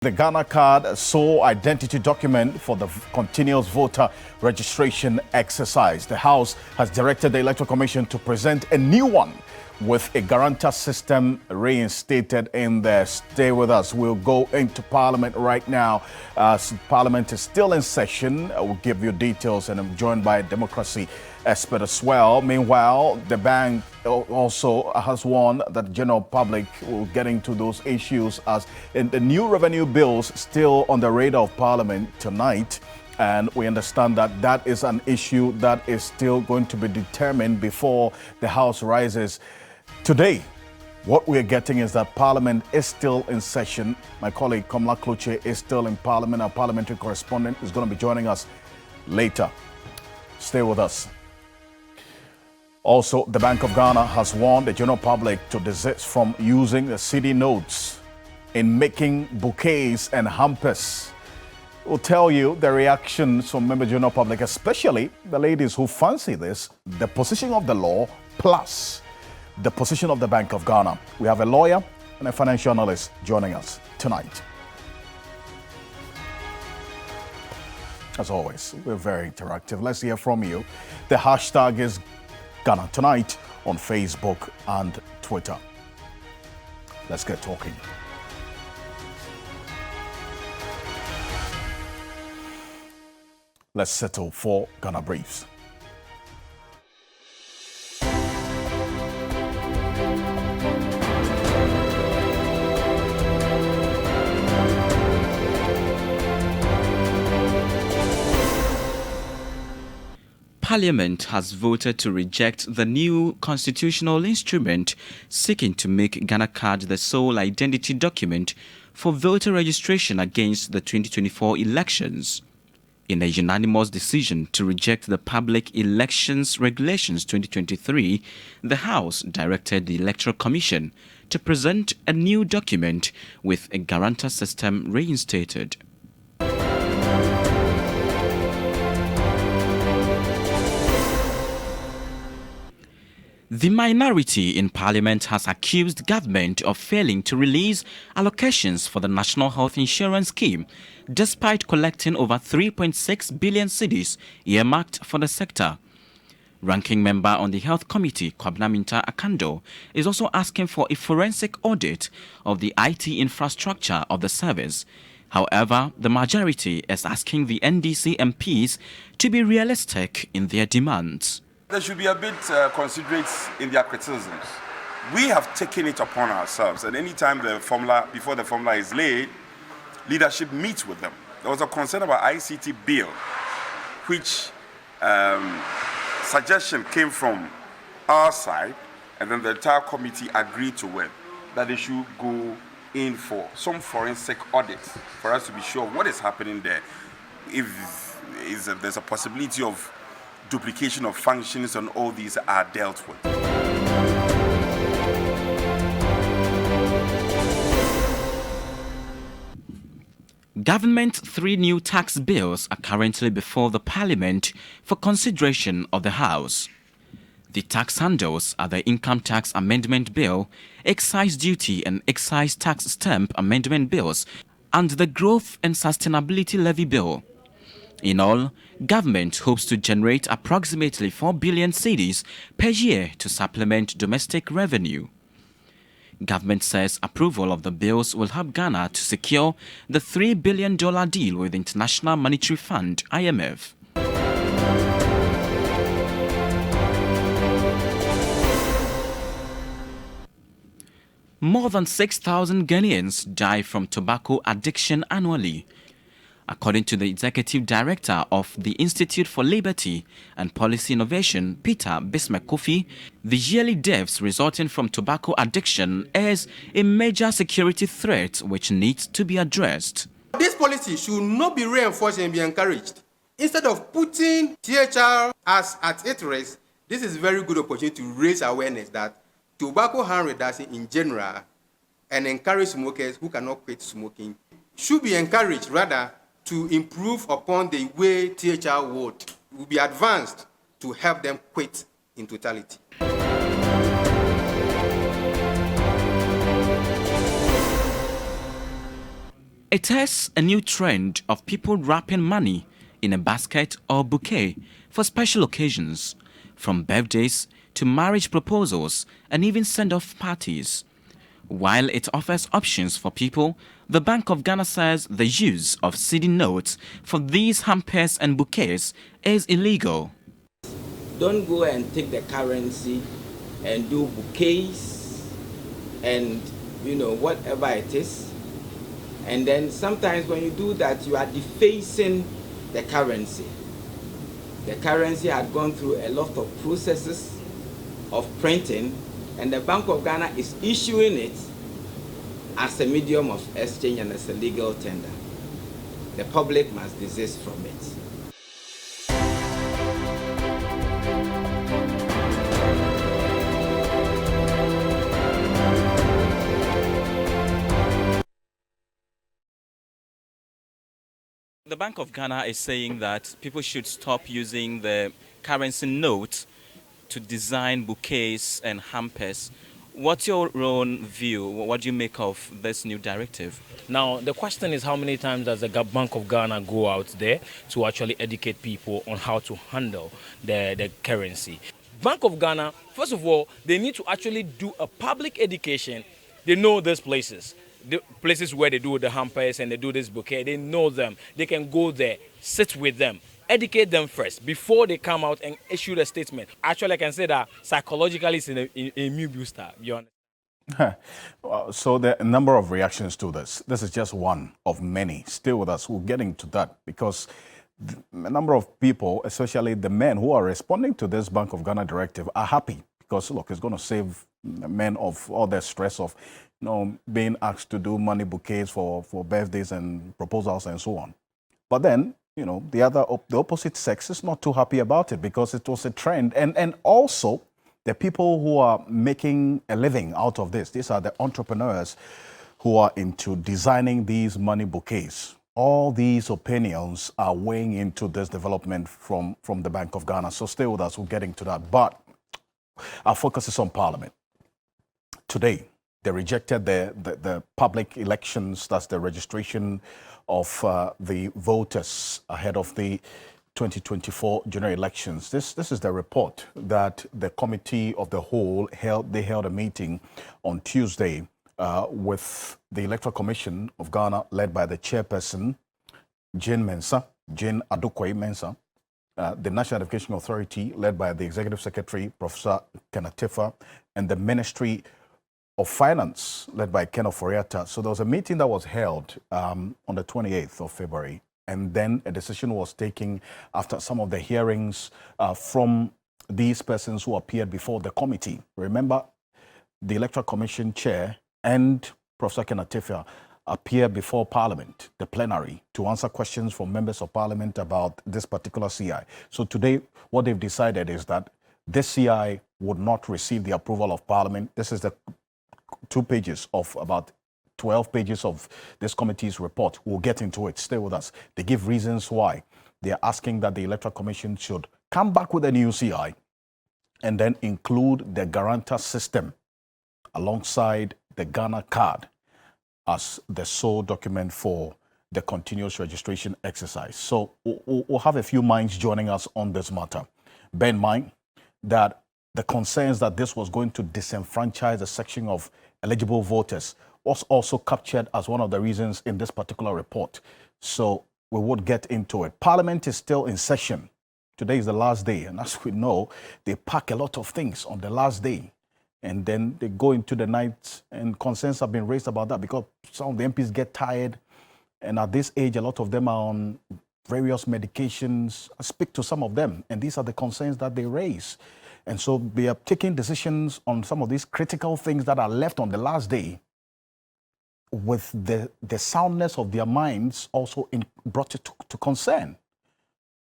The Ghana card sole identity document for the continuous voter registration exercise. The House has directed the Electoral Commission to present a new one with a guarantor system reinstated in there. Stay with us. We'll go into Parliament right now. Parliament is still in session. We'll give you details, and I'm joined by a democracy expert as well. Meanwhile, the bank also has warned that the general public will get into those issues as in the new revenue bills still on the radar of Parliament tonight. And we understand that that is an issue that is still going to be determined before the House rises. Today, what we're getting is that Parliament is still in session. My colleague Komla Kloche is still in Parliament. Our parliamentary correspondent is going to be joining us later. Stay with us. Also, the Bank of Ghana has warned the general public to desist from using the cedi notes in making bouquets and hampers. We'll tell you the reactions from members of the general public, especially the ladies who fancy this, the position of the law, plus the position of the Bank of Ghana. We have a lawyer and a financial analyst joining us tonight. As always, we're very interactive. Let's hear from you. The hashtag is Ghana Tonight on Facebook and Twitter. Let's get talking. Let's settle for Ghana Briefs. Parliament has voted to reject the new constitutional instrument seeking to make Ghana Card the sole identity document for voter registration against the 2024 elections. In a unanimous decision to reject the Public Elections Regulations 2023, the House directed the Electoral Commission to present a new document with a guarantor system reinstated. The minority in Parliament has accused government of failing to release allocations for the National Health Insurance Scheme, despite collecting over 3.6 billion cedis earmarked for the sector. Ranking member on the Health Committee, Kwabena Minta Akando, is also asking for a forensic audit of the IT infrastructure of the service. However, the majority is asking the NDC MPs to be realistic in their demands. They should be a bit considerate in their criticisms. We have taken it upon ourselves, and anytime before the formula is laid, leadership meets with them. There was a concern about ICT bill, which suggestion came from our side, and then the entire committee agreed to it, that they should go in for some forensic audit for us to be sure what is happening there. If there's a possibility of duplication of functions and all these are dealt with. Government's 3 new tax bills are currently before the Parliament for consideration of the House. The tax handles are the Income Tax Amendment Bill, Excise Duty and Excise Tax Stamp Amendment Bills, and the Growth and Sustainability Levy Bill. In all, government hopes to generate approximately 4 billion cedis per year to supplement domestic revenue. Government says approval of the bills will help Ghana to secure the $3 billion deal with International Monetary Fund, IMF. More than 6,000 Ghanaians die from tobacco addiction annually. According to the Executive Director of the Institute for Liberty and Policy Innovation, Peter Bismarck-Kofi, the yearly deaths resulting from tobacco addiction is a major security threat which needs to be addressed. This policy should not be reinforced and be encouraged. Instead of putting THR as at its risk, this is a very good opportunity to raise awareness that tobacco harm reduction in general and encourage smokers who cannot quit smoking should be encouraged rather to improve upon the way THR will be advanced to help them quit in totality. It is a new trend of people wrapping money in a basket or bouquet for special occasions, from birthdays to marriage proposals and even send-off parties. While it offers options for people, the Bank of Ghana says the use of cedi notes for these hampers and bouquets is illegal. Don't go and take the currency and do bouquets and whatever it is. And then sometimes when you do that, you are defacing the currency. The currency had gone through a lot of processes of printing, and the Bank of Ghana is issuing it as a medium of exchange and as a legal tender. The public must desist from it. The Bank of Ghana is saying that people should stop using the currency note to design bouquets and hampers. What's your own view? What do you make of this new directive? Now, the question is, how many times does the Bank of Ghana go out there to actually educate people on how to handle the currency? Bank of Ghana, first of all, they need to actually do a public education. They know these places. The places where they do the hampers and they do this bouquet, they know them. They can go there, sit with them, educate them first before they come out and issue the statement. Actually, I can say that psychologically it's a new booster. You understand? So there are a number of reactions to this. This is just one of many. Stay with us. We'll get into that because a number of people, especially the men who are responding to this Bank of Ghana directive, are happy because, look, it's going to save men of all their stress of being asked to do money bouquets for birthdays and proposals and so on. But then, the opposite sex is not too happy about it because it was a trend. And also, the people who are making a living out of this, these are the entrepreneurs who are into designing these money bouquets. All these opinions are weighing into this development from the Bank of Ghana. So stay with us, we'll get into that. But our focus is on Parliament. Today, they rejected the public elections, that's the registration of the voters ahead of the 2024 general elections. This is the report that the Committee of the Whole held. They held a meeting on Tuesday with the Electoral Commission of Ghana, led by the chairperson, Jane Adukwei Mensah, the National Education Authority, led by the Executive Secretary, Professor Kenneth Teffa, and the Ministry of Finance, led by Ken Ofori-Atta. So there was a meeting that was held on the 28th of February, and then a decision was taken after some of the hearings from these persons who appeared before the committee. Remember, the Electoral Commission Chair and Professor Kenneth Teffa appear before Parliament, the plenary, to answer questions from members of Parliament about this particular CI. So today, what they've decided is that this CI would not receive the approval of Parliament. This is the 2 pages of about 12 pages of this committee's report. We'll get into it. Stay with us. They give reasons why they are asking that the Electoral Commission should come back with a new CI and then include the guarantor system alongside the Ghana card as the sole document for the continuous registration exercise. So we'll have a few minds joining us on this matter. Bear in mind that the concerns that this was going to disenfranchise a section of eligible voters was also captured as one of the reasons in this particular report. So we would get into it. Parliament is still in session. Today is the last day, and as we know, they pack a lot of things on the last day, and then they go into the night, and concerns have been raised about that because some of the MPs get tired, and at this age, a lot of them are on various medications. I speak to some of them, and these are the concerns that they raise. And so they are taking decisions on some of these critical things that are left on the last day with the soundness of their minds also brought it to concern.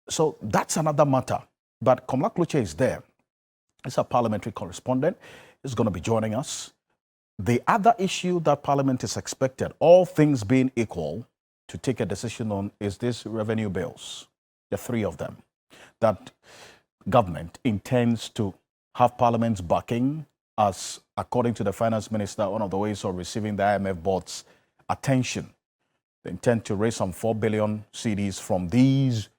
So that's another matter. But Komla Klutse is there. He's a parliamentary correspondent. He's going to be joining us. The other issue that Parliament is expected, all things being equal, to take a decision on is this revenue bills, the 3 of them, that government intends to have Parliament's backing as, according to the Finance Minister, one of the ways of receiving the IMF board's attention. They intend to raise some 4 billion cedis from these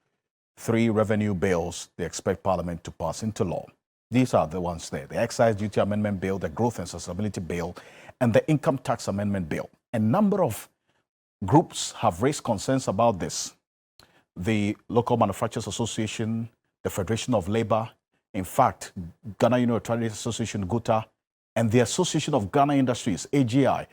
3 revenue bills they expect Parliament to pass into law. These are the ones there: the Excise Duty Amendment Bill, the Growth and Sustainability Bill, and the Income Tax Amendment Bill. A number of groups have raised concerns about this. The Local Manufacturers Association, the Federation of Labour, in fact, Ghana Union Trade Association, GUTA, and the Association of Ghana Industries, AGI,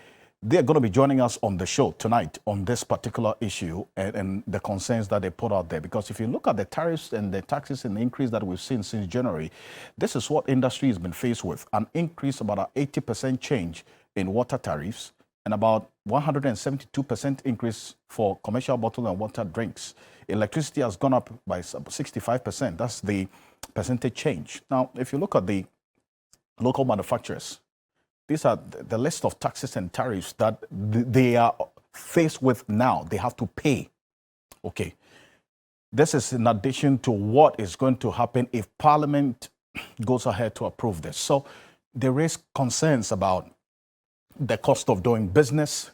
they're going to be joining us on the show tonight on this particular issue and the concerns that they put out there. Because if you look at the tariffs and the taxes and the increase that we've seen since January, this is what industry has been faced with: an increase, about an 80% change in water tariffs, and about 172% increase for commercial bottled and water drinks. Electricity has gone up by 65%. That's the percentage change. Now, if you look at the local manufacturers, these are the list of taxes and tariffs that they are faced with now. They have to pay. Okay. This is in addition to what is going to happen if Parliament goes ahead to approve this. So there is concerns about the cost of doing business.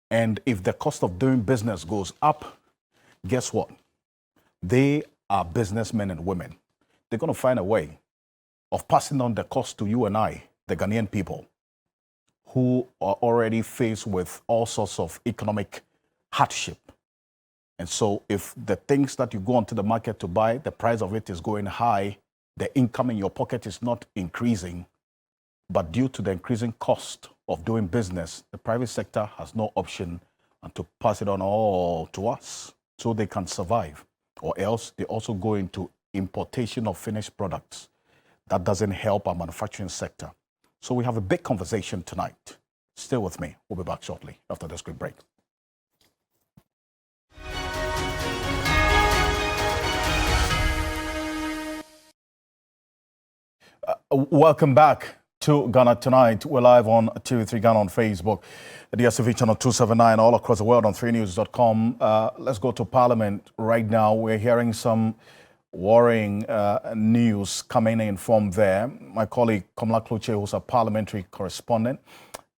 And if the cost of doing business goes up, guess what? They are businessmen and women. They're going to find a way of passing on the cost to you and I, the Ghanaian people, who are already faced with all sorts of economic hardship. And so if the things that you go onto the market to buy, the price of it is going high, the income in your pocket is not increasing, but due to the increasing cost of doing business, the private sector has no option and to pass it on all to us so they can survive. Or else they also go into importation of finished products. That doesn't help our manufacturing sector. So we have a big conversation tonight. Stay with me. We'll be back shortly after this quick break. Welcome back to Ghana Tonight. We're live on TV3 Ghana on Facebook, the DSTV channel 279, all across the world on 3news.com. Let's go to Parliament right now. We're hearing some worrying news coming in from there. My colleague Komla Kluche, who's a parliamentary correspondent,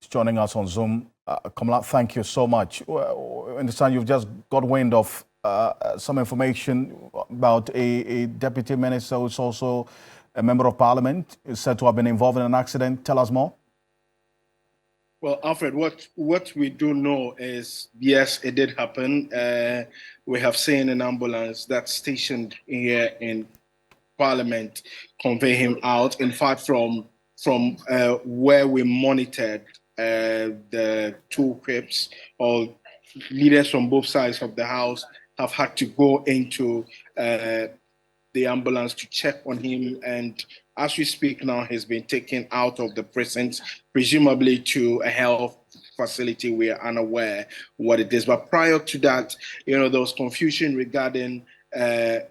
is joining us on Zoom. Komla, thank you so much. I understand you've just got wind of some information about a deputy minister who's also a member of parliament, is said to have been involved in an accident. Tell us more. Well, Alfred, what we do know is, yes, it did happen. We have seen an ambulance that's stationed here in Parliament convey him out. In fact, from where we monitored the two crips, or leaders from both sides of the House have had to go into the ambulance to check on him, and as we speak now, he's been taken out of the precinct, presumably to a health facility. We are unaware what it is, but prior to that, there was confusion regarding the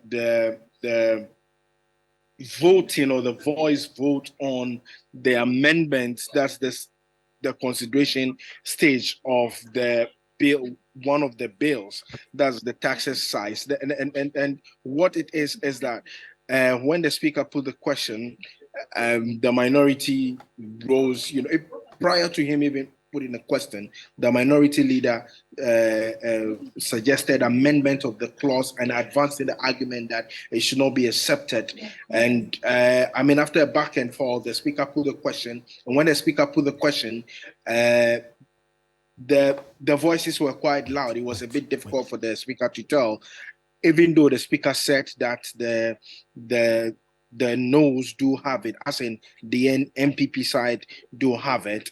voting or the voice vote on the amendments. That's the consideration stage of the bill, one of the bills. That's the taxes size. And what it is that when the speaker put the question, the minority rose, prior to him even putting the question, the minority leader suggested amendment of the clause and advanced in the argument that it should not be accepted. And after a back and forth, the speaker put the question, and when the speaker put the question, the voices were quite loud. It was a bit difficult for the speaker to tell, even though the speaker said that the noes do have it, as in the MPP side do have it.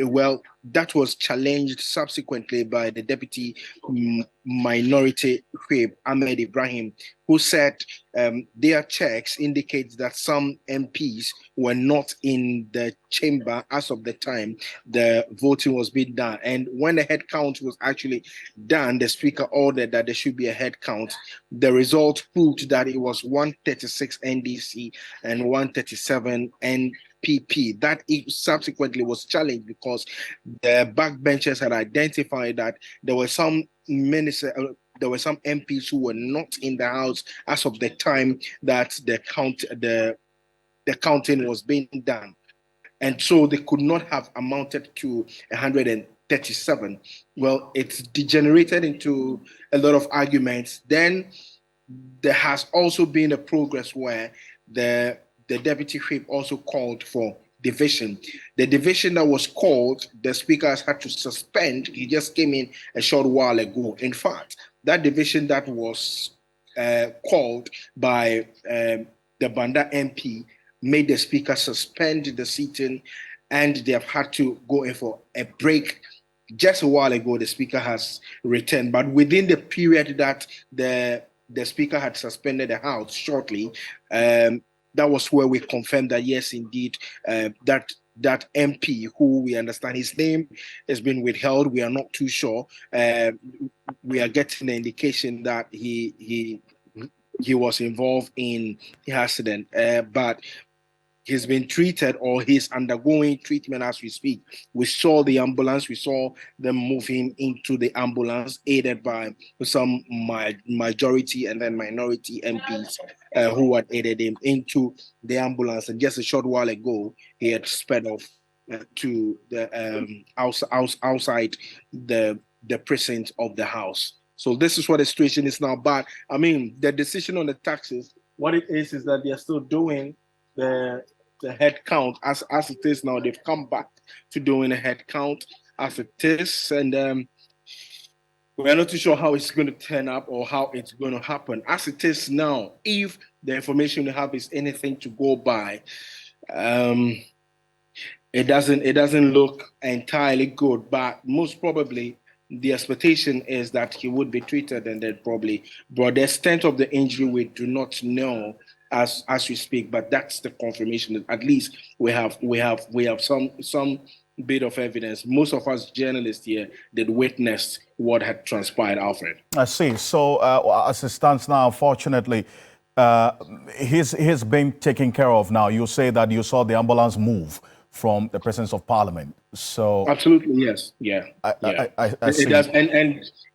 Well, that was challenged subsequently by the deputy minority whip, Ahmed Ibrahim, who said their checks indicate that some MPs were not in the chamber as of the time the voting was being done. And when the head count was actually done, the speaker ordered that there should be a head count. The result proved that it was 136 NDC and 137 NPP. That subsequently was challenged because the backbenchers had identified that there were some MPs who were not in the House as of the time that the counting was being done, and so they could not have amounted to 37. Well, it's degenerated into a lot of arguments. Then there has also been a progress where the deputy whip also called for division. The division that was called, the speaker has had to suspend. He just came in a short while ago. In fact, that division that was called by the Banda MP made the speaker suspend the sitting, and they have had to go in for a break. Just a while ago, the speaker has returned, but within the period that the speaker had suspended the house shortly, that was where we confirmed that yes, indeed, that MP, who we understand his name has been withheld, we are not too sure. We are getting the indication that he was involved in the accident, but he's been treated, or he's undergoing treatment as we speak. We saw the ambulance, we saw them move him into the ambulance, aided by some majority and then minority MPs who had aided him into the ambulance. And just a short while ago, he had sped off to the outside the precinct of the house. So this is what the situation is now. But I mean, the decision on the taxes, what it is that they are still doing the head count as it is now. They've come back to doing a head count as it is, and we're not too sure how it's going to turn up or how it's going to happen. As it is now, if the information we have is anything to go by, it doesn't look entirely good. But most probably, the expectation is that he would be treated and then probably, but the extent of the injury we do not know as we speak. But that's the confirmation that at least we have some bit of evidence. Most of us journalists here did witness what had transpired, Alfred. I see. So as it stands now, unfortunately, he's been taken care of now. You say that you saw the ambulance move from the presence of Parliament. So absolutely, yes, yeah. I see. It does,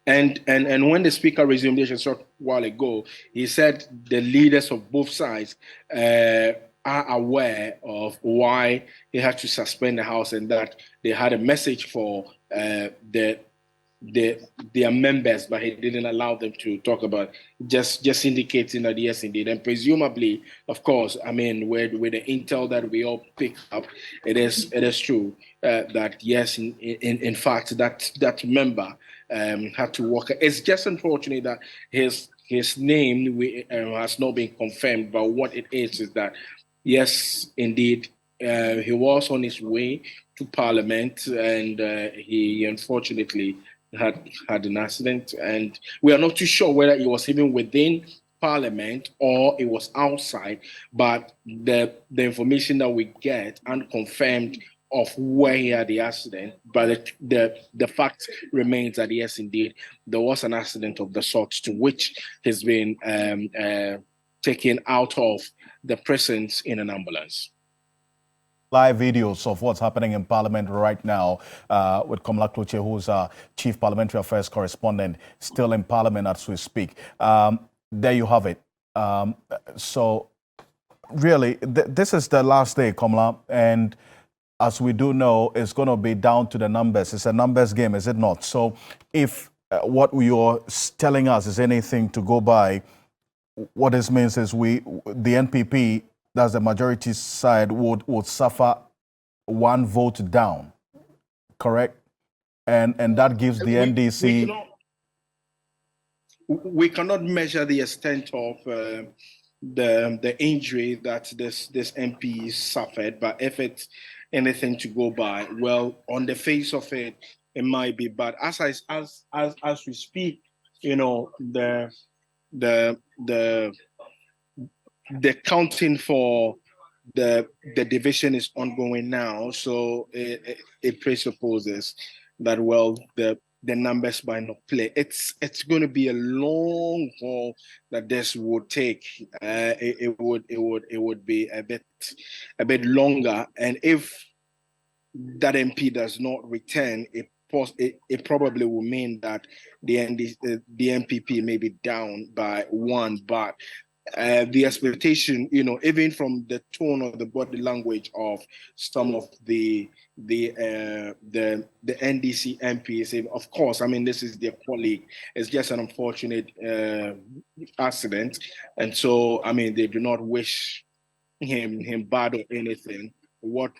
and when the speaker resumed this a short while ago, he said the leaders of both sides are aware of why he had to suspend the house, and that they had a message for their members, but he didn't allow them to talk about, just indicating that yes, indeed. And presumably, of course, I mean, with the intel that we all pick up, it is true that yes, in fact, that member had to walk. It's just unfortunate that his name has not been confirmed, but what it is that yes, indeed, he was on his way to Parliament, and he unfortunately had an accident, and we are not too sure whether it was even within Parliament or it was outside. But the information that we get unconfirmed of where he had the accident, but the fact remains that yes, indeed, there was an accident of the sort to which he's been taken out of the presence in an ambulance. Live videos of what's happening in Parliament right now with Komla Kloche, who's our Chief Parliamentary Affairs Correspondent, still in Parliament as we speak. There you have it. So really, this is the last day, Komla, and as we do know, it's going to be down to the numbers. It's a numbers game, is it not? So if what you're telling us is anything to go by, what this means is the NPP, that's the majority side, would suffer one vote down, correct? And that gives the NDC... We cannot measure the extent of the injury that this MP suffered, but if it's anything to go by, well, on the face of it, it might be. But as we speak, you know, the counting for the division is ongoing now, so it presupposes that well the numbers might not play. It's going to be a long haul that this would take. It would be a bit longer, and if that MP does not return, it probably will mean that the NPP may be down by one, but the expectation, even from the tone of the body language of some of the NDC MPs, of course, I mean, this is their colleague. It's just an unfortunate accident, and so I mean, they do not wish him bad or anything. What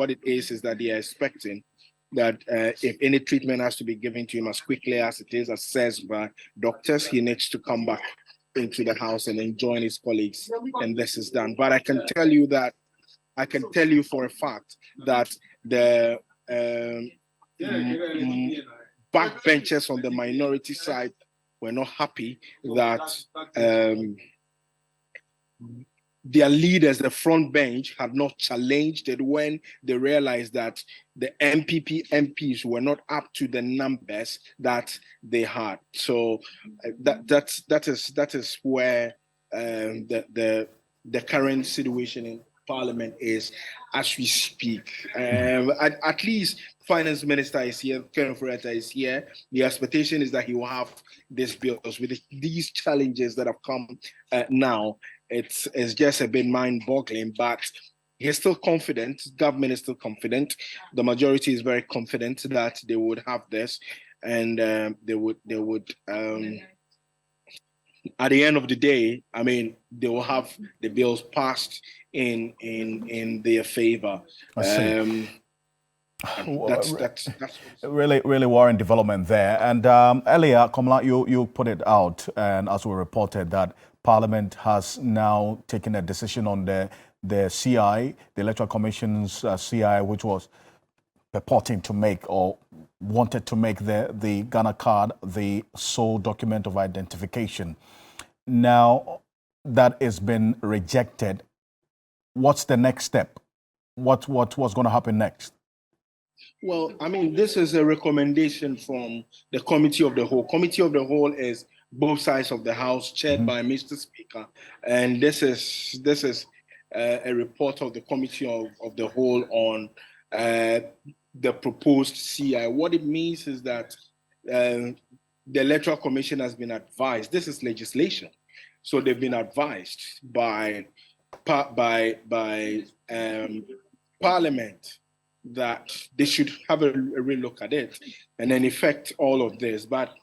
it is that they are expecting that if any treatment has to be given to him as quickly as it is assessed by doctors, he needs to come back into the house and then join his colleagues, and this is done. But I can tell you for a fact that the backbenchers on the minority side were not happy that their leaders, the front bench, had not challenged it when they realized that the MPs were not up to the numbers that they had. So that is where the current situation in Parliament is as we speak. At least Finance Minister is here, Ken Ofori-Atta is here. The expectation is that he will have these bills with these challenges that have come now. It's just a bit mind-boggling, but he's still confident. Government is still confident. The majority is very confident that they would have this, and they would. At the end of the day, I mean, they will have the bills passed in their favor. I see. That's really worrying development there. And earlier, Komla, you put it out, and as we reported that Parliament has now taken a decision on the CI, the Electoral Commission's CI, which was purporting to make or wanted to make the Ghana card the sole document of identification. Now that has been rejected, what's the next step? What's going to happen next? Well, I mean, this is a recommendation from the Committee of the Whole. Committee of the Whole is both sides of the House, chaired by Mr. Speaker, and this is a report of the Committee of the Whole on the proposed CI. What it means is that the Electoral Commission has been advised. This is legislation, so they've been advised by Parliament that they should have a real look at it and then effect all of this. But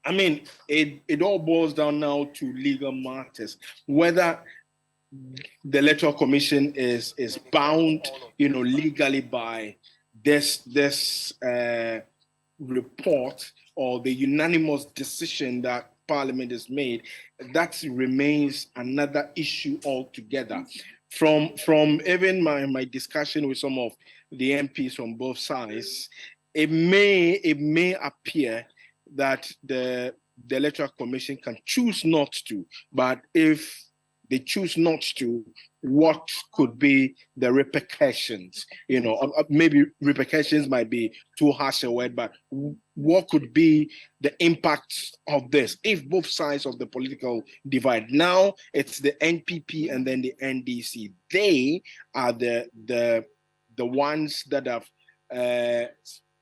I mean, it all boils down now to legal matters. Whether the Electoral Commission is bound, legally by this report or the unanimous decision that Parliament has made, that remains another issue altogether. From even my discussion with some of the MPs from both sides, it may appear that the Electoral Commission can choose not to, but if they choose not to, what could be the repercussions? Maybe repercussions might be too harsh a word, but what could be the impact of this if both sides of the political divide? Now it's the NPP and then the NDC. They are the ones that have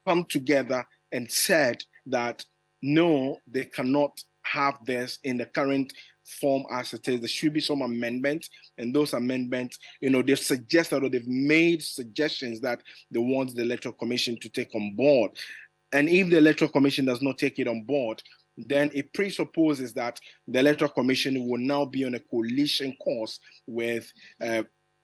come together and said that no, they cannot have this in the current form as it is. There should be some amendments, and those amendments, they've suggested or they've made suggestions that they want the Electoral Commission to take on board. And if the Electoral Commission does not take it on board, then it presupposes that the Electoral Commission will now be on a coalition course with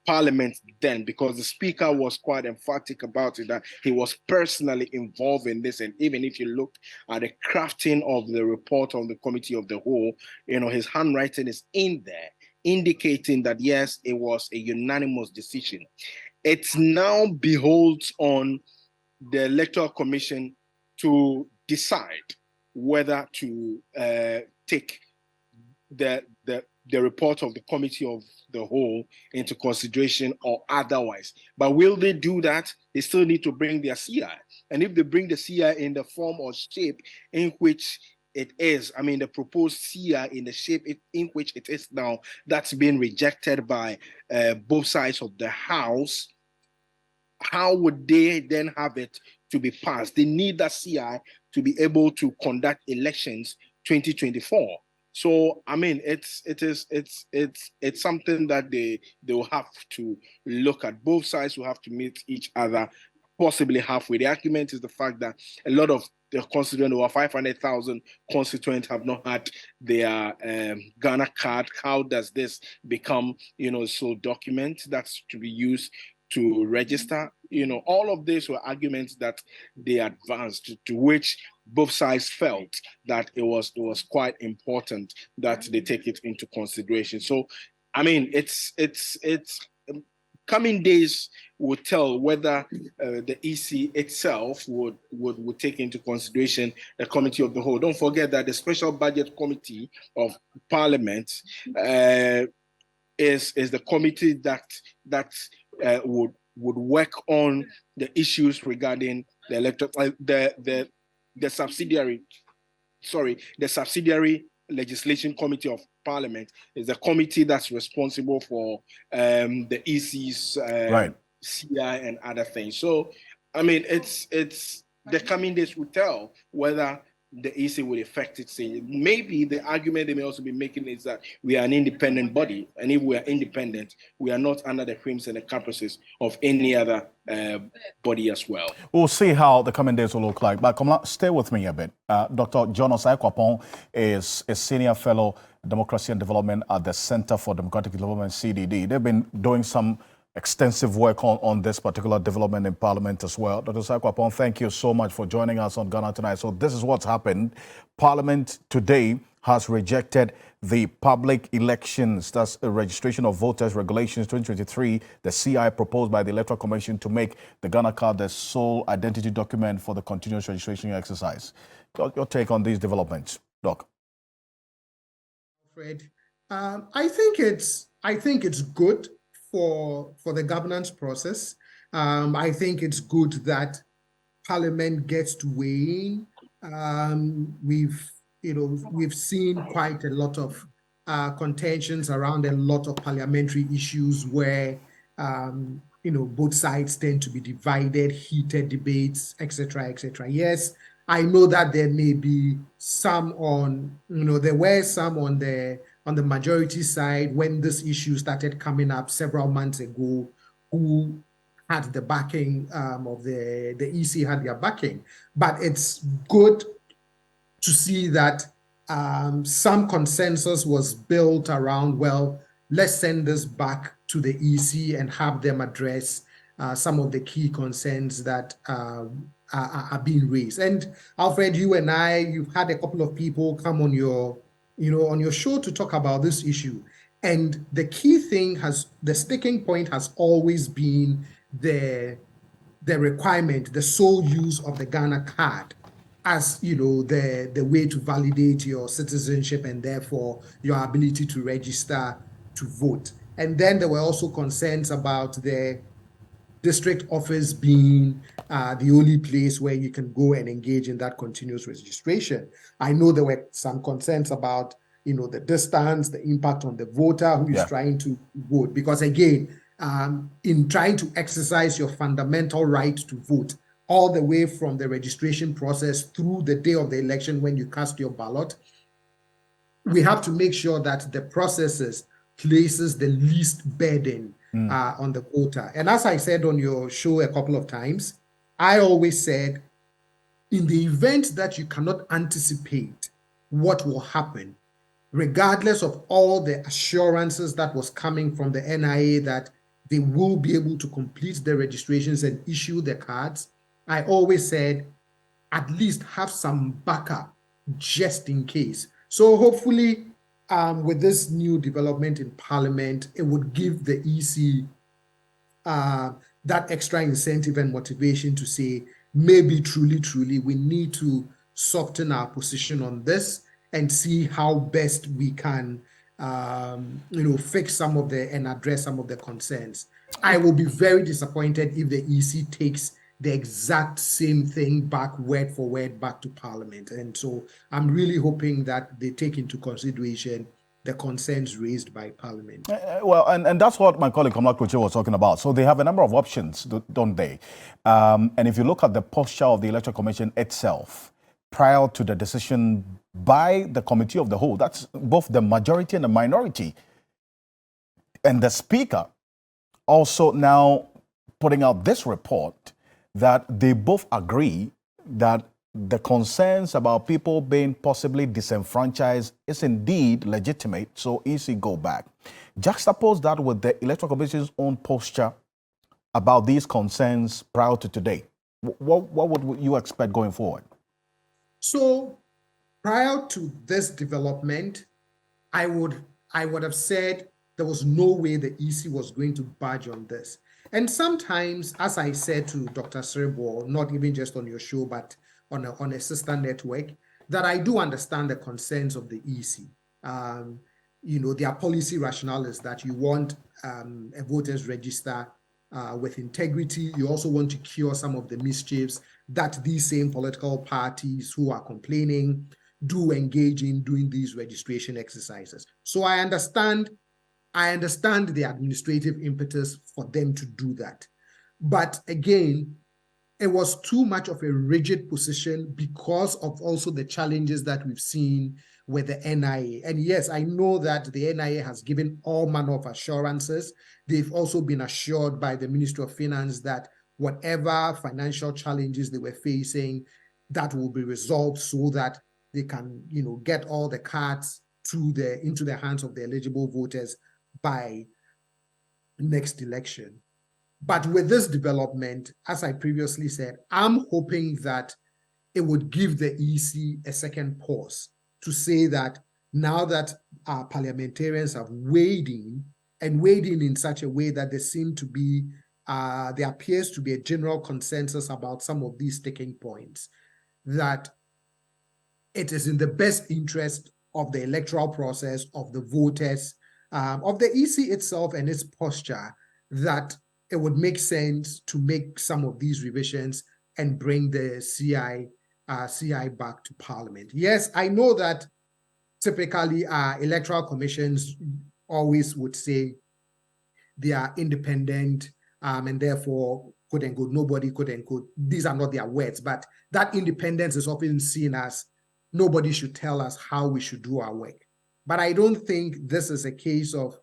Parliament then, because the Speaker was quite emphatic about it, that he was personally involved in this. And even if you look at the crafting of the report on the Committee of the Whole, his handwriting is in there, indicating that, yes, it was a unanimous decision. It now beholds on the Electoral Commission to decide whether to take the report of the Committee of the Whole into consideration or otherwise. But will they do that? They still need to bring their CI. And if they bring the CI in the form or shape in which it is, I mean, the proposed CI in the shape in which it is now, that's been rejected by both sides of the House, how would they then have it to be passed? They need that CI to be able to conduct elections 2024. So I mean, it's something that they will have to look at. Both sides will have to meet each other, possibly halfway. The argument is the fact that a lot of the constituents, over 500,000 constituents, have not had their Ghana card. How does this become, sole document that's to be used to register? All of these were arguments that they advanced, to which both sides felt that it was quite important that they take it into consideration. So, I mean, it's coming days will tell whether the EC itself would take into consideration the committee of the whole. Don't forget that the Special Budget Committee of Parliament is the committee that would work on the issues regarding the subsidiary legislation committee of Parliament is the committee that's responsible for the EC's right. CI and other things. So, I mean, it's the coming days will tell whether the EC will affect its thing. Maybe the argument they may also be making is that we are an independent body, and if we are independent, we are not under the whims and the caprices of any other body as well. We'll see how the coming days will look like. But Komla, stay with me a bit. Dr. John Osei-Kwapong is a senior fellow democracy and development at the Center for Democratic Development, CDD. They've been doing some extensive work on this particular development in Parliament as well. Dr. Osei-Kwapong, thank you so much for joining us on Ghana Tonight. So this is what's happened. Parliament today has rejected the public elections, that's a registration of voters regulations 2023, the CI proposed by the Electoral Commission to make the Ghana card the sole identity document for the continuous registration exercise. Your take on these developments, Doc? Fred, I think it's good for the governance process. I think it's good that Parliament gets to weigh in. We've seen quite a lot of contentions around a lot of parliamentary issues where both sides tend to be divided, heated debates, etc., etc. Yes, I know that there may be some there were some on the majority side when this issue started coming up several months ago, who had the backing of the EC had their backing. But it's good to see that some consensus was built around, well, let's send this back to the EC and have them address some of the key concerns that are being raised. And Alfred, you and you've had a couple of people come on your show to talk about this issue. And the key thing the sticking point has always been the requirement, the sole use of the Ghana card as, the way to validate your citizenship and therefore your ability to register to vote. And then there were also concerns about the district office being the only place where you can go and engage in that continuous registration. I know there were some concerns about, the distance, the impact on the voter who is trying to vote. Because again, in trying to exercise your fundamental right to vote, all the way from the registration process through the day of the election when you cast your ballot, we have to make sure that the processes places the least burden on the voter. And as I said on your show a couple of times, I always said, in the event that you cannot anticipate what will happen, regardless of all the assurances that was coming from the NIA that they will be able to complete the registrations and issue the cards, I always said, at least have some backup just in case. So hopefully, with this new development in Parliament, it would give the EC that extra incentive and motivation to say, maybe truly, we need to soften our position on this and see how best we can, fix some of and address some of the concerns. I will be very disappointed if the EC takes the exact same thing back, word for word, back to Parliament. And so I'm really hoping that they take into consideration the concerns raised by Parliament. Well, and that's what my colleague Komla Kruche was talking about. So they have a number of options, don't they? And if you look at the posture of the Electoral Commission itself, prior to the decision by the committee of the whole. That's both the majority and the minority. And the speaker also now putting out this report that they both agree that the concerns about people being possibly disenfranchised is indeed legitimate, so EC go back. Juxtapose that with the Electoral Commission's own posture about these concerns prior to today. What would you expect going forward? So prior to this development, I would have said there was no way the EC was going to budge on this. And sometimes, as I said to Dr. Serebo, not even just on your show, but on a sister network, that I do understand the concerns of the EC. Their policy rationale is that you want a voters register with integrity. You also want to cure some of the mischiefs that these same political parties who are complaining do engage in doing these registration exercises. So I understand the administrative impetus for them to do that. But again, it was too much of a rigid position because of also the challenges that we've seen with the NIA. And yes, I know that the NIA has given all manner of assurances. They've also been assured by the Ministry of Finance that whatever financial challenges they were facing, that will be resolved so that they can, get all the cards into the hands of the eligible voters by next election. But with this development, as I previously said, I'm hoping that it would give the EC a second pause to say that now that our parliamentarians have weighed in such a way that there appears to be a general consensus about some of these sticking points, that it is in the best interest of the electoral process, of the voters, of the EC itself and its posture, that it would make sense to make some of these revisions and bring the CI back to Parliament. Yes, I know that typically electoral commissions always would say they are independent and therefore, quote unquote, nobody, quote unquote, these are not their words, but that independence is often seen as nobody should tell us how we should do our work. But I don't think this is a case of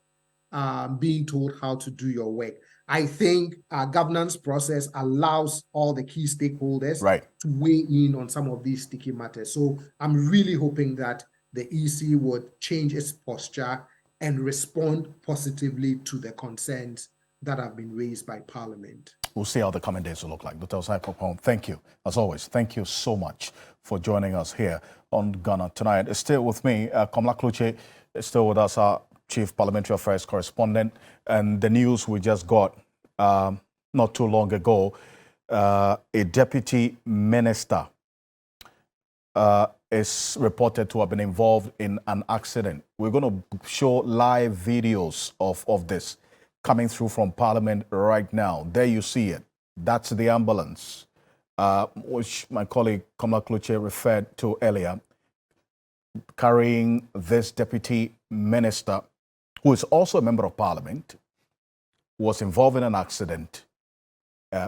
being told how to do your work. I think our governance process allows all the key stakeholders to weigh in on some of these sticky matters. So I'm really hoping that the EC would change its posture and respond positively to the concerns that have been raised by Parliament. We'll see how the coming days will look like. Dr. Osai Popon, thank you. As always, thank you so much for joining us here on Ghana Tonight. Still with me, Komla Kluche is still with us, our Chief Parliamentary Affairs Correspondent. And the news we just got not too long ago, a deputy minister is reported to have been involved in an accident. We're going to show live videos of this coming through from Parliament right now. There you see it. That's the ambulance, which my colleague Komla Kluche referred to earlier, carrying this deputy minister, who is also a member of Parliament, was involved in an accident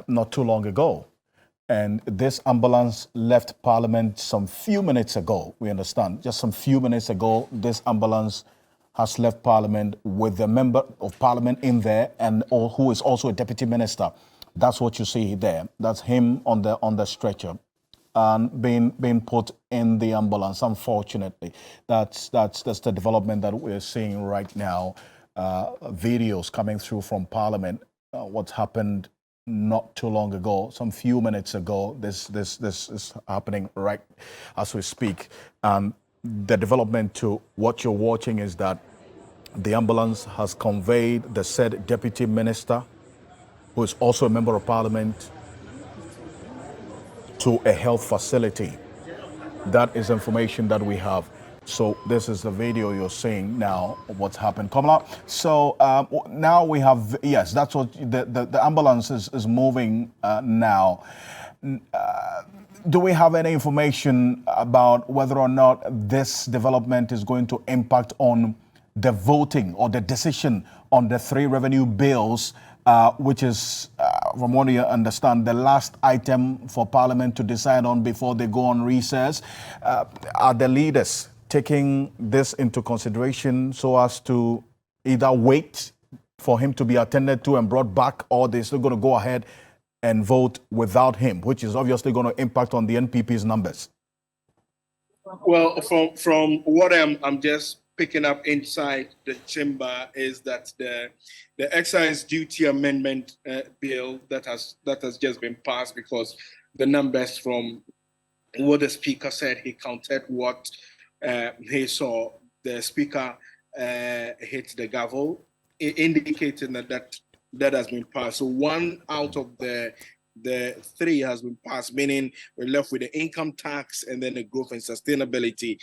not too long ago. And this ambulance left Parliament some few minutes ago, we understand. Just some few minutes ago, this ambulance has left Parliament with a member of Parliament in there and who is also a deputy minister. That's what you see there. That's him on the stretcher and being put in the ambulance. Unfortunately, that's the development that we're seeing right now. Videos coming through from Parliament. What's happened not too long ago, some few minutes ago. This is happening right as we speak. The development to what you're watching is that the ambulance has conveyed the said deputy minister, who is also a member of Parliament, to a health facility. That is information that we have. So this is the video you're seeing now of what's happened. Kamala, so now we have, yes, that's what the ambulance is moving now. Do we have any information about whether or not this development is going to impact on the voting or the decision on the 3 revenue bills which is, from what you understand, the last item for Parliament to decide on before they go on recess. Are the leaders taking this into consideration so as to either wait for him to be attended to and brought back, or they're still going to go ahead and vote without him, which is obviously going to impact on the NPP's numbers? Well, from what I'm just picking up inside the chamber is that the excise duty amendment bill that has just been passed, because the numbers from what the speaker said, he counted what he saw. The speaker hit the gavel, indicating that has been passed. So one out of the three has been passed, meaning we're left with the income tax and then the growth and sustainability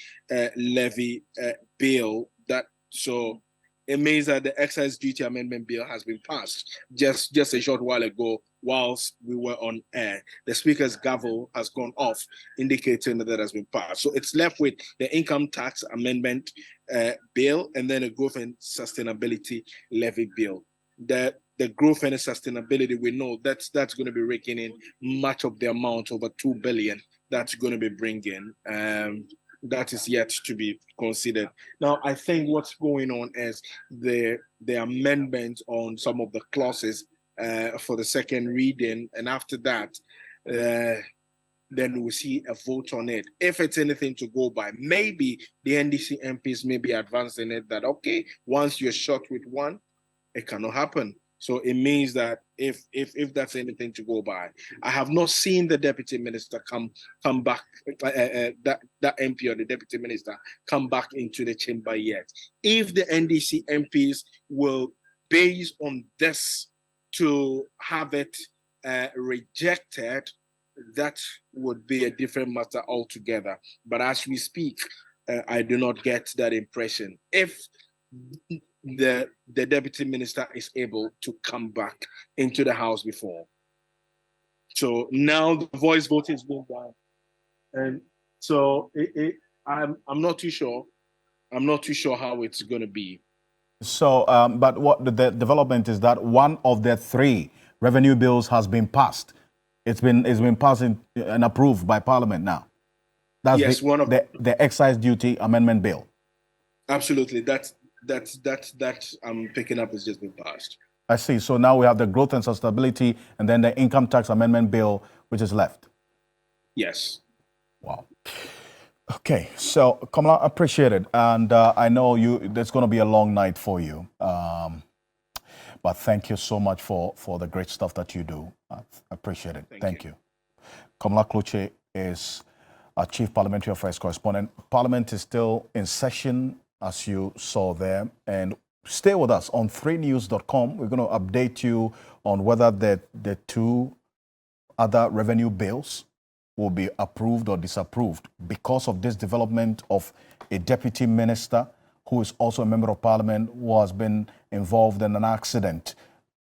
levy bill. So it means that the excise duty amendment bill has been passed just a short while ago whilst we were on air. The speaker's gavel has gone off, indicating that has been passed. So it's left with the income tax amendment bill and then the growth and sustainability levy bill. The growth and the sustainability, we know that's going to be raking in much of the amount, over 2 billion, that's going to be bringing. That is yet to be considered. Now, I think what's going on is the amendment on some of the clauses for the second reading, and after that, then we'll see a vote on it. If it's anything to go by, maybe the NDC MPs may be advancing it that, okay, once you're shot with one, it cannot happen. So it means that if that's anything to go by, I have not seen the deputy minister come back, that MP or the deputy minister come back into the chamber yet. If the NDC MPs will base on this to have it rejected, that would be a different matter altogether. But as we speak, I do not get that impression. If the deputy minister is able to come back into the house before. So now the voice vote is being done. And so I'm not too sure. I'm not too sure how it's going to be. So, but what the development is that one of the three revenue bills has been passed. It's been passed and approved by Parliament now. That's yes, one of the excise duty amendment bill. Absolutely. That I'm picking up has just been passed. I see. So now we have the growth and sustainability and then the income tax amendment bill, which is left. Yes. Wow. Okay. So, Kamala, appreciate it. And I know there's going to be a long night for you. But thank you so much for the great stuff that you do. I appreciate it. Thank you. Kamala Klutse is our Chief Parliamentary Affairs Correspondent. Parliament is still in session, as you saw there, and stay with us on 3news.com. We're going to update you on whether the two other revenue bills will be approved or disapproved because of this development of a deputy minister who is also a member of Parliament who has been involved in an accident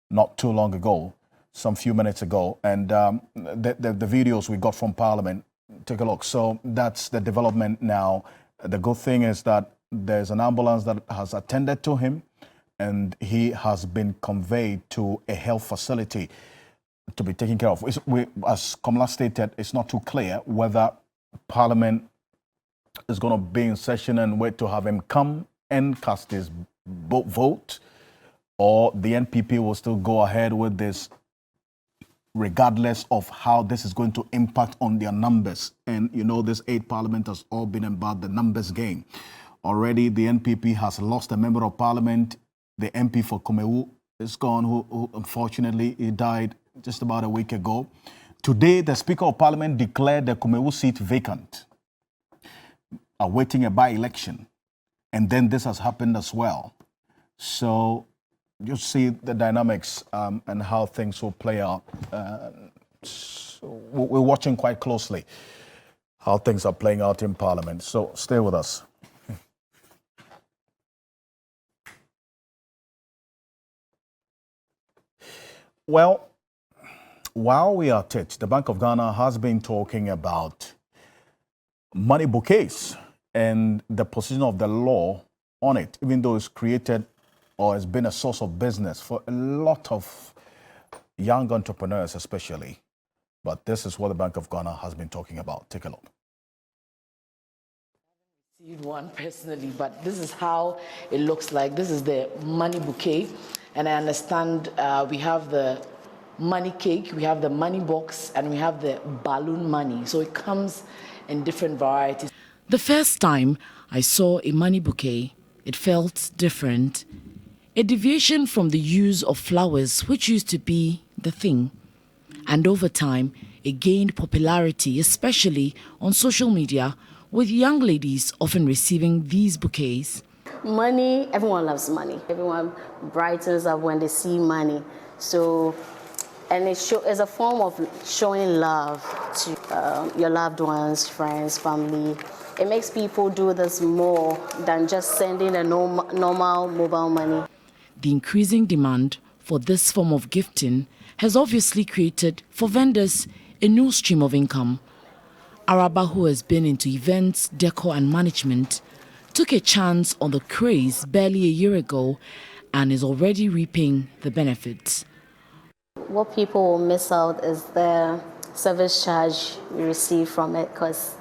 not too long ago, some few minutes ago, and the videos we got from Parliament, take a look. So that's the development now. The good thing is that there's an ambulance that has attended to him, and he has been conveyed to a health facility to be taken care of. As Kamala stated, it's not too clear whether Parliament is going to be in session and wait to have him come and cast his vote, or the NPP will still go ahead with this regardless of how this is going to impact on their numbers. And you know, this 8 Parliament has all been about the numbers game. Already, the NPP has lost a member of Parliament. The MP for Kumewu is gone, who unfortunately he died just about a week ago. Today, the Speaker of Parliament declared the Kumewu seat vacant, awaiting a by-election. And then this has happened as well. So you see the dynamics and how things will play out. So we're watching quite closely how things are playing out in Parliament. So stay with us. Well, while we are at it, the Bank of Ghana has been talking about money bouquets and the position of the law on it, even though it's created or has been a source of business for a lot of young entrepreneurs especially. But this is what the Bank of Ghana has been talking about. Take a look. Received one personally, but this is how it looks like. This is the money bouquet, and I understand we have the money cake, we have the money box, and we have the balloon money. So it comes in different varieties. The first time I saw a money bouquet, it felt different. A deviation from the use of flowers, which used to be the thing. And over time, it gained popularity, especially on social media, with young ladies often receiving these bouquets. Money, everyone loves money. Everyone brightens up when they see money. So, and it's a form of showing love to your loved ones, friends, family. It makes people do this more than just sending a normal mobile money. The increasing demand for this form of gifting has obviously created for vendors a new stream of income. Araba, who has been into events, decor and management, took a chance on the craze barely a year ago and is already reaping the benefits. What people will miss out is the service charge you receive from it, because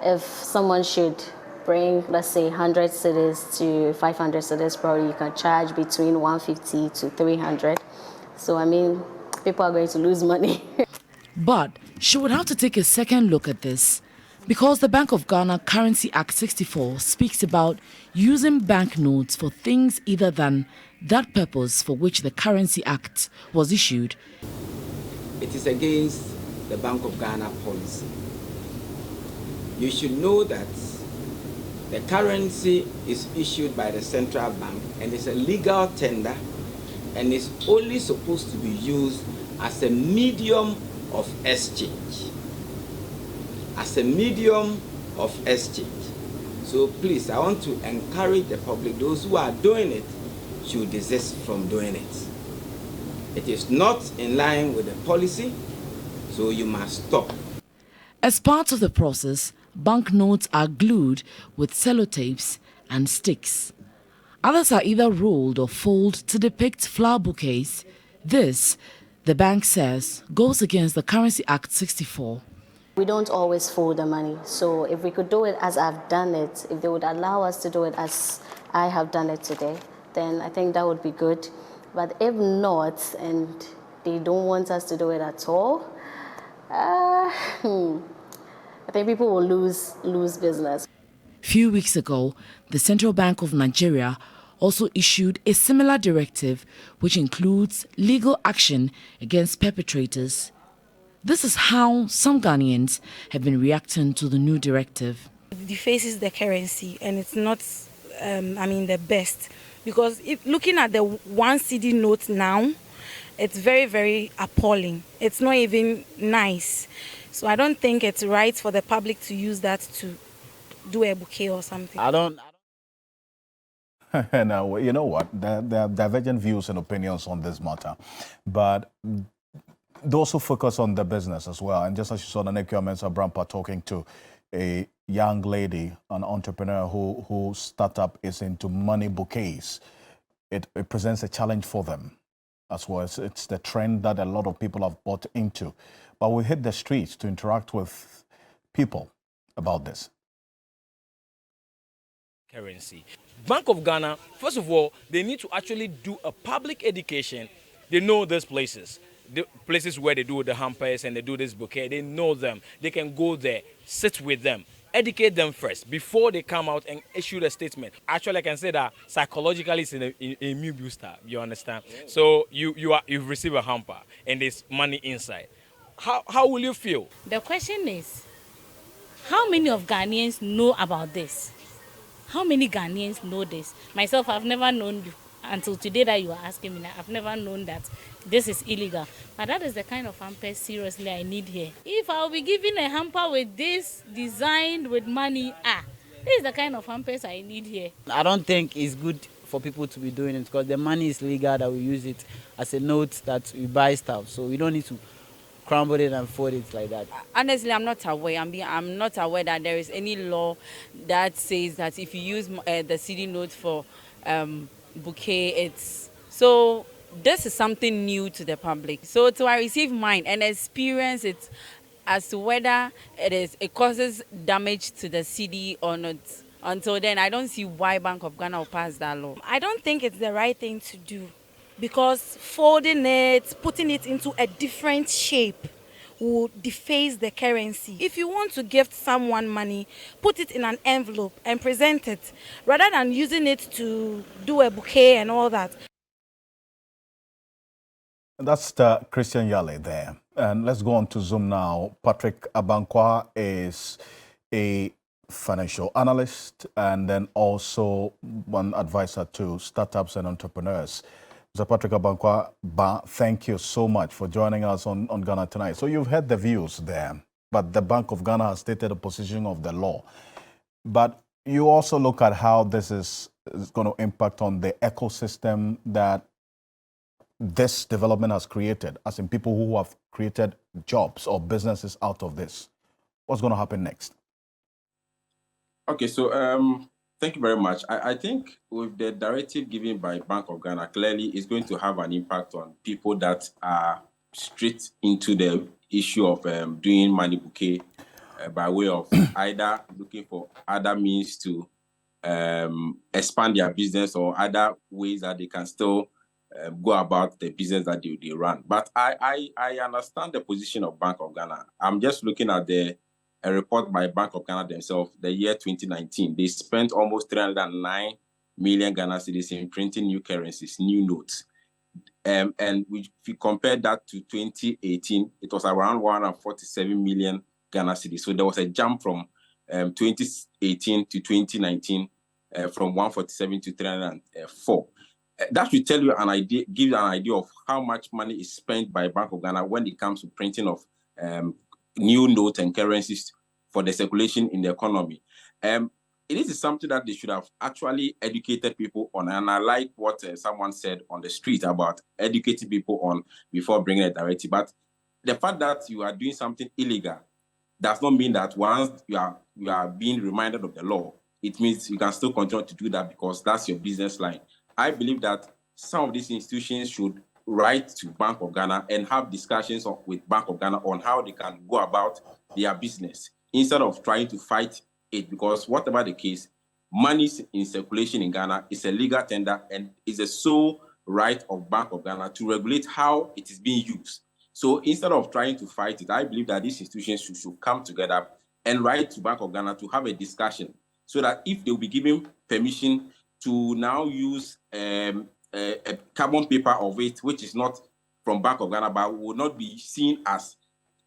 if someone should bring, let's say, 100 cedis to 500 cedis, probably you can charge between 150 to 300. So, I mean, people are going to lose money. But she would have to take a second look at this, because the Bank of Ghana Currency Act 64 speaks about using banknotes for things other than that purpose for which the Currency Act was issued. It is against the Bank of Ghana policy. You should know that the currency is issued by the central bank and is a legal tender and is only supposed to be used as a medium of exchange. As a medium of exchange. So please, I want to encourage the public, those who are doing it should desist from doing it. It is not in line with the policy, so you must stop. As part of the process, banknotes are glued with sellotapes and sticks. Others are either rolled or folded to depict flower bouquets. This, the bank says, goes against the Currency Act 64. We don't always fold the money. So if we could do it as I've done it, if they would allow us to do it as I have done it today, then I think that would be good. But if not, and they don't want us to do it at all, I think people will lose business. Few weeks ago, the Central Bank of Nigeria also issued a similar directive which includes legal action against perpetrators. This is how some Ghanaians have been reacting to the new directive. It defaces the currency and it's not, the best. Because if looking at the 1 cedi note now, it's very, very appalling. It's not even nice. So I don't think it's right for the public to use that to do a bouquet or something. Now, you know what? There are divergent views and opinions on this matter. But those who focus on the business as well, and just as you saw Nane Mensah Brampa talking to a young lady, an entrepreneur whose startup is into money bouquets, it presents a challenge for them as well. It's the trend that a lot of people have bought into. But we hit the streets to interact with people about this. Currency. Bank of Ghana, first of all, they need to actually do a public education. They know these places. The places where they do the hampers and they do this bouquet, they know them. They can go there, sit with them, educate them first before they come out and issue the statement. Actually, I can say that psychologically it's a new booster. You understand? Yeah. So you've received a hamper and there's money inside. How will you feel? The question is, how many of Ghanaians know about this? How many Ghanaians know this? Myself, I've never known until today that you are asking me. I've never known that this is illegal. But that is the kind of hamper seriously I need here. If I'll be given a hamper with this designed with money, this is the kind of hampers I need here. I don't think it's good for people to be doing it because the money is legal that we use it as a note that we buy stuff. So we don't need to crumble it and fold it like that. Honestly, I'm not aware. I'm not aware that there is any law that says that if you use the cedi note for bouquet, it's so this is something new to the public. So to I receive mine and experience it as to whether it causes damage to the city or not. Until then, I don't see why Bank of Ghana will pass that law. I don't think it's the right thing to do because folding it, putting it into a different shape will deface the currency. If you want to gift someone money, put it in an envelope and present it rather than using it to do a bouquet and all that. That's the Christian Yale there. And let's go on to Zoom now. Patrick Abankwah is a financial analyst and then also one advisor to startups and entrepreneurs. Mr. Patrick Abankwah, thank you so much for joining us on Ghana Tonight. So you've heard the views there, but the Bank of Ghana has stated the position of the law. But you also look at how this is going to impact on the ecosystem that this development has created, as in people who have created jobs or businesses out of this. What's going to happen next? Okay, so thank you very much. I think with the directive given by Bank of Ghana, clearly it's going to have an impact on people that are straight into the issue of doing money bouquet by way of either looking for other means to expand their business or other ways that they can still go about the business that they run. But I understand the position of Bank of Ghana. I'm just looking at a report by Bank of Ghana themselves, the year 2019. They spent almost 309 million Ghana cedis in printing new currencies, new notes. And if you compare that to 2018, it was around 147 million Ghana cedis. So there was a jump from 2018 to 2019 from 147 to 304. That should tell you an idea, give you an idea of how much money is spent by Bank of Ghana when it comes to printing of new notes and currencies for the circulation in the economy. It is something that they should have actually educated people on, and I like what someone said on the street about educating people on before bringing a directive. But the fact that you are doing something illegal does not mean that once you are being reminded of the law, it means you can still continue to do that because that's your business line. I believe that some of these institutions should write to Bank of Ghana and have discussions with Bank of Ghana on how they can go about their business instead of trying to fight it, because whatever the case, money in circulation in Ghana is a legal tender and is a sole right of Bank of Ghana to regulate how it is being used. So instead of trying to fight it, I believe that these institutions should come together and write to Bank of Ghana to have a discussion so that if they will be given permission to now use a carbon paper of it, which is not from Bank of Ghana, but will not be seen as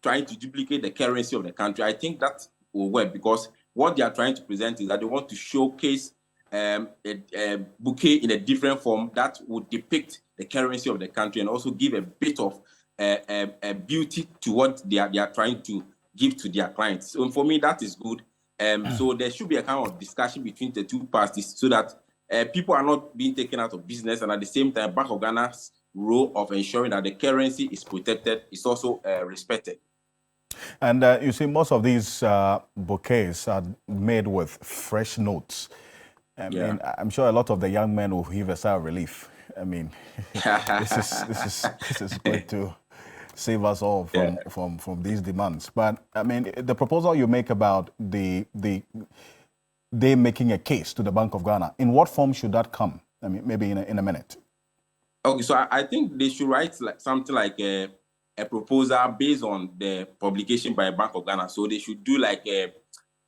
trying to duplicate the currency of the country, I think that will work, because what they are trying to present is that they want to showcase a bouquet in a different form that would depict the currency of the country and also give a bit of beauty to what they are trying to give to their clients. So for me, that is good. So there should be a kind of discussion between the two parties so that people are not being taken out of business, and at the same time, Bank of Ghana's role of ensuring that the currency is protected is also respected. And you see, most of these bouquets are made with fresh notes. I mean, I'm sure a lot of the young men will heave a sigh of relief. I mean, this is going to save us all from these demands. But I mean, the proposal you make about they making a case to the Bank of Ghana, in what form should that come? I mean, maybe in a minute. Okay, so I think they should write something like a proposal based on the publication by Bank of Ghana. So they should do like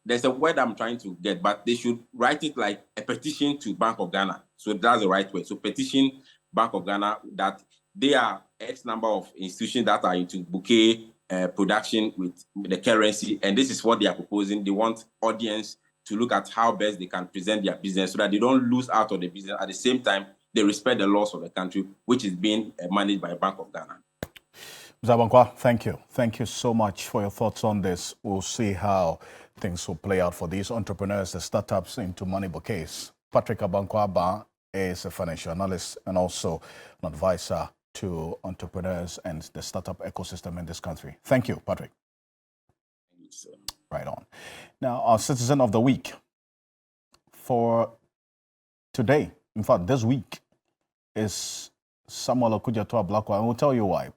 there's a word I'm trying to get, but they should write it like a petition to Bank of Ghana. So that's the right way. So petition Bank of Ghana that they are X number of institutions that are into bouquet production with the currency, and this is what they are proposing. They want audience to look at how best they can present their business so that they don't lose out on the business. At the same time, they respect the laws of the country, which is being managed by Bank of Ghana. Mr. Abankwah, thank you. Thank you so much for your thoughts on this. We'll see how things will play out for these entrepreneurs, the startups into money bouquets. Patrick Abankwah is a financial analyst and also an advisor to entrepreneurs and the startup ecosystem in this country. Thank you, Patrick. Thank you, sir. Right on. Now, our Citizen of the Week for today, in fact, this week, is Samuel Okudzeto Ablakwa, and we'll tell you why.